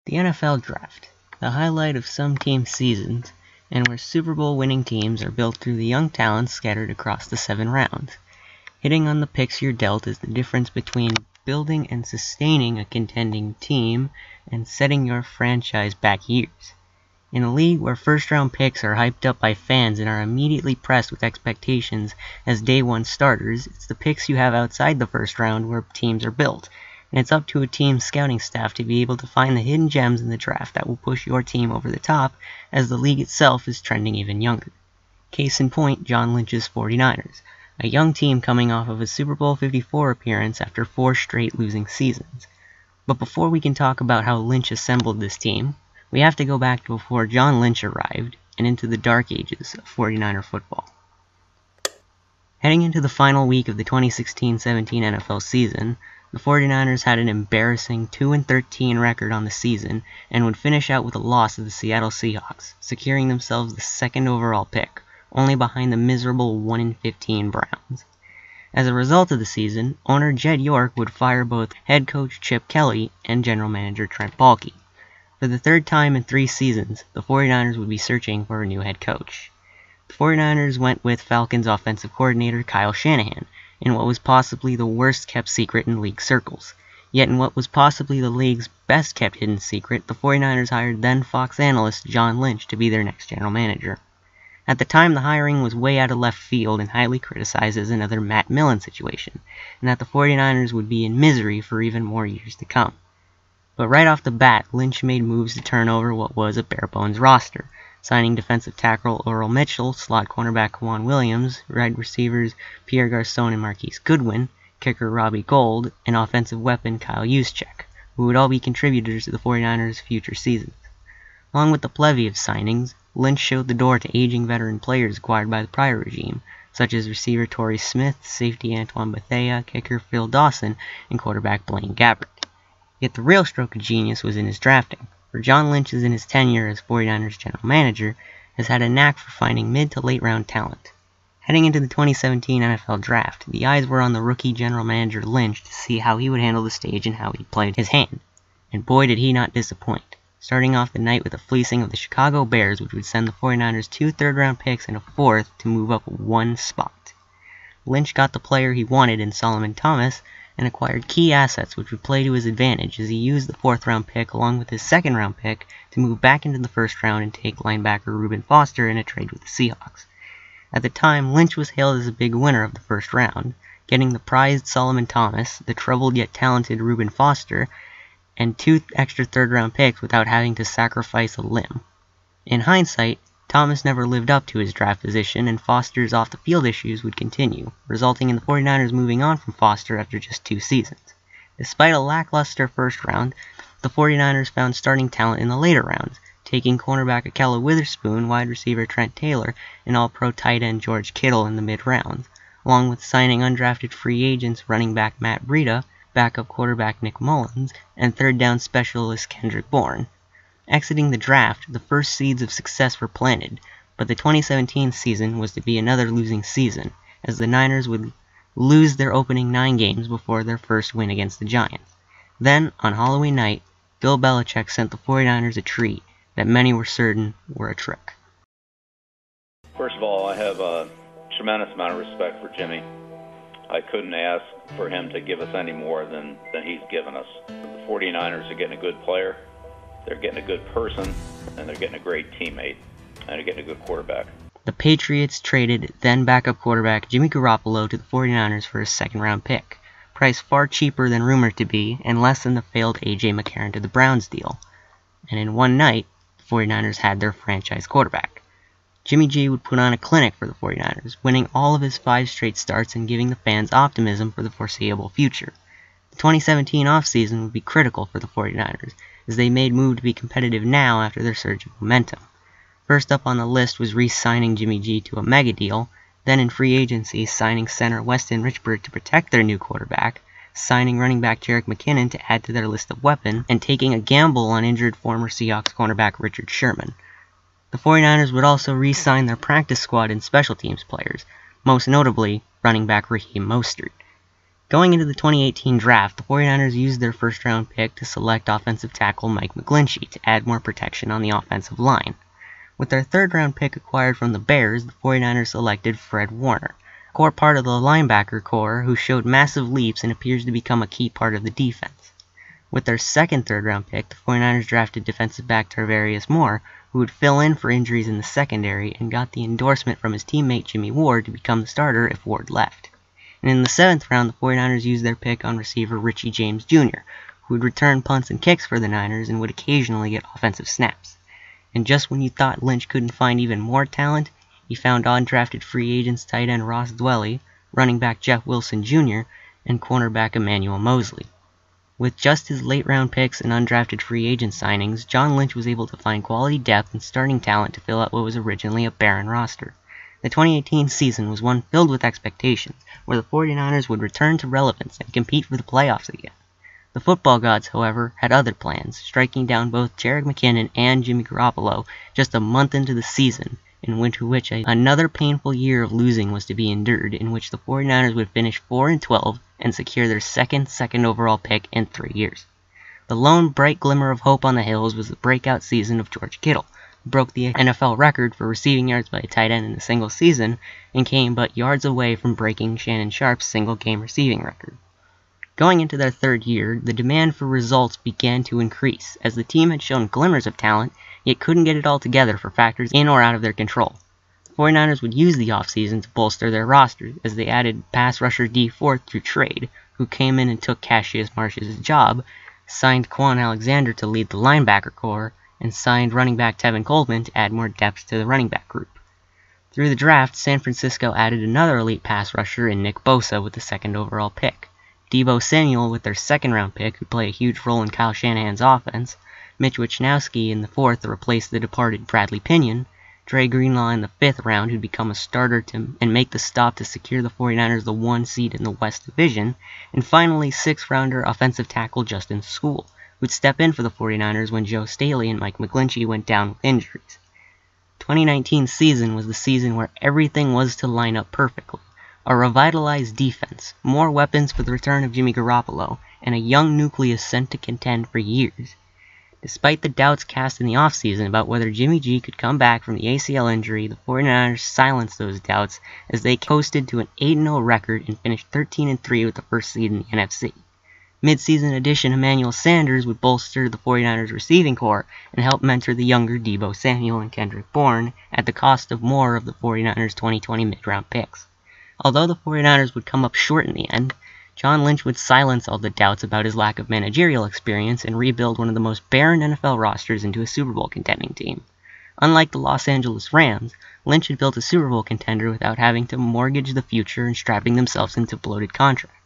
The NFL Draft, the highlight of some teams' seasons, and where Super Bowl winning teams are built through the young talents scattered across the 7 rounds. Hitting on the picks you're dealt is the difference between building and sustaining a contending team and setting your franchise back years. In a league where first-round picks are hyped up by fans and are immediately pressed with expectations as day one starters, it's the picks you have outside the first round where teams are built. And it's up to a team's scouting staff to be able to find the hidden gems in the draft that will push your team over the top as the league itself is trending even younger. Case in point, John Lynch's 49ers, a young team coming off of a Super Bowl 54 appearance after 4 straight losing seasons. But before we can talk about how Lynch assembled this team, we have to go back to before John Lynch arrived and into the dark ages of 49er football. Heading into the final week of the 2016-17 NFL season, the 49ers had an embarrassing 2-13 record on the season and would finish out with a loss to the Seattle Seahawks, securing themselves the 2nd overall pick, only behind the miserable 1-15 Browns. As a result of the season, owner Jed York would fire both head coach Chip Kelly and general manager Trent Baalke. For the 3rd time in 3 seasons, the 49ers would be searching for a new head coach. The 49ers went with Falcons offensive coordinator Kyle Shanahan, in what was possibly the worst-kept secret in league circles. Yet in what was possibly the league's best-kept hidden secret, the 49ers hired then-Fox analyst John Lynch to be their next general manager. At the time, the hiring was way out of left field and highly criticized as another Matt Millen situation, and that the 49ers would be in misery for even more years to come. But right off the bat, Lynch made moves to turn over what was a bare-bones roster, signing defensive tackle Earl Mitchell, slot cornerback Kwan Williams, wide receivers Pierre Garçon and Marquise Goodwin, kicker Robbie Gould, and offensive weapon Kyle Juszczyk, who would all be contributors to the 49ers' future seasons. Along with the plethora of signings, Lynch showed the door to aging veteran players acquired by the prior regime, such as receiver Torrey Smith, safety Antoine Bethea, kicker Phil Dawson, and quarterback Blaine Gabbert. Yet the real stroke of genius was in his drafting, for John Lynch is in his tenure as 49ers general manager, has had a knack for finding mid to late round talent. Heading into the 2017 NFL Draft, the eyes were on the rookie general manager Lynch to see how he would handle the stage and how he played his hand. And boy did he not disappoint, starting off the night with a fleecing of the Chicago Bears, which would send the 49ers 2 third-round picks and a 4th to move up 1 spot. Lynch got the player he wanted in Solomon Thomas, and acquired key assets which would play to his advantage as he used the 4th-round pick along with his 2nd-round pick to move back into the 1st round and take linebacker Reuben Foster in a trade with the Seahawks. At the time, Lynch was hailed as a big winner of the 1st round, getting the prized Solomon Thomas, the troubled yet talented Reuben Foster, and 2 extra 3rd-round picks without having to sacrifice a limb. In hindsight, Thomas never lived up to his draft position, and Foster's off-the-field issues would continue, resulting in the 49ers moving on from Foster after just 2 seasons. Despite a lackluster 1st round, the 49ers found starting talent in the later rounds, taking cornerback Ahkello Witherspoon, wide receiver Trent Taylor, and all-pro tight end George Kittle in the mid-rounds, along with signing undrafted free agents running back Matt Breida, backup quarterback Nick Mullins, and 3rd-down specialist Kendrick Bourne. Exiting the draft, the first seeds of success were planted, but the 2017 season was to be another losing season, as the Niners would lose their opening 9 games before their first win against the Giants. Then, on Halloween night, Bill Belichick sent the 49ers a treat that many were certain were a trick. First of all, I have a tremendous amount of respect for Jimmy. I couldn't ask for him to give us any more than he's given us. The 49ers are getting a good player. They're getting a good person, and they're getting a great teammate, and they're getting a good quarterback. The Patriots traded then-backup quarterback Jimmy Garoppolo to the 49ers for a 2nd-round pick, priced far cheaper than rumored to be, and less than the failed A.J. McCarron to the Browns deal. And in one night, the 49ers had their franchise quarterback. Jimmy G would put on a clinic for the 49ers, winning all of his 5 straight starts and giving the fans optimism for the foreseeable future. The 2017 offseason would be critical for the 49ers, as they made move to be competitive now after their surge of momentum. First up on the list was re-signing Jimmy G to a mega deal, then in free agency signing center Weston Richburg to protect their new quarterback, signing running back Jerick McKinnon to add to their list of weapons, and taking a gamble on injured former Seahawks cornerback Richard Sherman. The 49ers would also re-sign their practice squad and special teams players, most notably running back Raheem Mostert. Going into the 2018 draft, the 49ers used their first-round pick to select offensive tackle Mike McGlinchey to add more protection on the offensive line. With their third-round pick acquired from the Bears, the 49ers selected Fred Warner, a core part of the linebacker core who showed massive leaps and appears to become a key part of the defense. With their second third-round pick, the 49ers drafted defensive back Tarvarius Moore, who would fill in for injuries in the secondary and got the endorsement from his teammate Jimmy Ward to become the starter if Ward left. And in the 7th round, the 49ers used their pick on receiver Richie James Jr., who would return punts and kicks for the Niners and would occasionally get offensive snaps. And just when you thought Lynch couldn't find even more talent, he found undrafted free agents tight end Ross Dwelly, running back Jeff Wilson Jr., and cornerback Emmanuel Mosley. With just his late-round picks and undrafted free agent signings, John Lynch was able to find quality depth and starting talent to fill out what was originally a barren roster. The 2018 season was one filled with expectations, where the 49ers would return to relevance and compete for the playoffs again. The football gods, however, had other plans, striking down both Jerick McKinnon and Jimmy Garoppolo just a month into the season, in which another painful year of losing was to be endured, in which the 49ers would finish 4-12 and secure their second overall pick in 3 years. The lone bright glimmer of hope on the hills was the breakout season of George Kittle, who broke the NFL record for receiving yards by a tight end in a single season and came but yards away from breaking Shannon Sharpe's single-game receiving record. Going into their third year, the demand for results began to increase, as the team had shown glimmers of talent, yet couldn't get it all together for factors in or out of their control. The 49ers would use the offseason to bolster their roster, as they added pass rusher D Ford through trade, who came in and took Cassius Marsh's job, signed Quan Alexander to lead the linebacker core, and signed running back Tevin Coleman to add more depth to the running back group. Through the draft, San Francisco added another elite pass rusher in Nick Bosa with the second overall pick, Deebo Samuel with their second-round pick, who played a huge role in Kyle Shanahan's offense, Mitch Wishnowsky in the 4th to replace the departed Bradley Pinion, Dre Greenlaw in the 5th round, who'd become a starter and make the stop to secure the 49ers the 1 seed in the West Division, and finally 6th-rounder offensive tackle Justin Skule, who'd step in for the 49ers when Joe Staley and Mike McGlinchey went down with injuries. The 2019 season was the season where everything was to line up perfectly. A revitalized defense, more weapons for the return of Jimmy Garoppolo, and a young nucleus sent to contend for years. Despite the doubts cast in the offseason about whether Jimmy G could come back from the ACL injury, the 49ers silenced those doubts as they coasted to an 8-0 record and finished 13-3 with the first seed in the NFC. Mid-season addition Emmanuel Sanders would bolster the 49ers receiving core and help mentor the younger Deebo Samuel and Kendrick Bourne at the cost of more of the 49ers' 2020 mid-round picks. Although the 49ers would come up short in the end, John Lynch would silence all the doubts about his lack of managerial experience and rebuild one of the most barren NFL rosters into a Super Bowl contending team. Unlike the Los Angeles Rams, Lynch had built a Super Bowl contender without having to mortgage the future and strapping themselves into bloated contracts.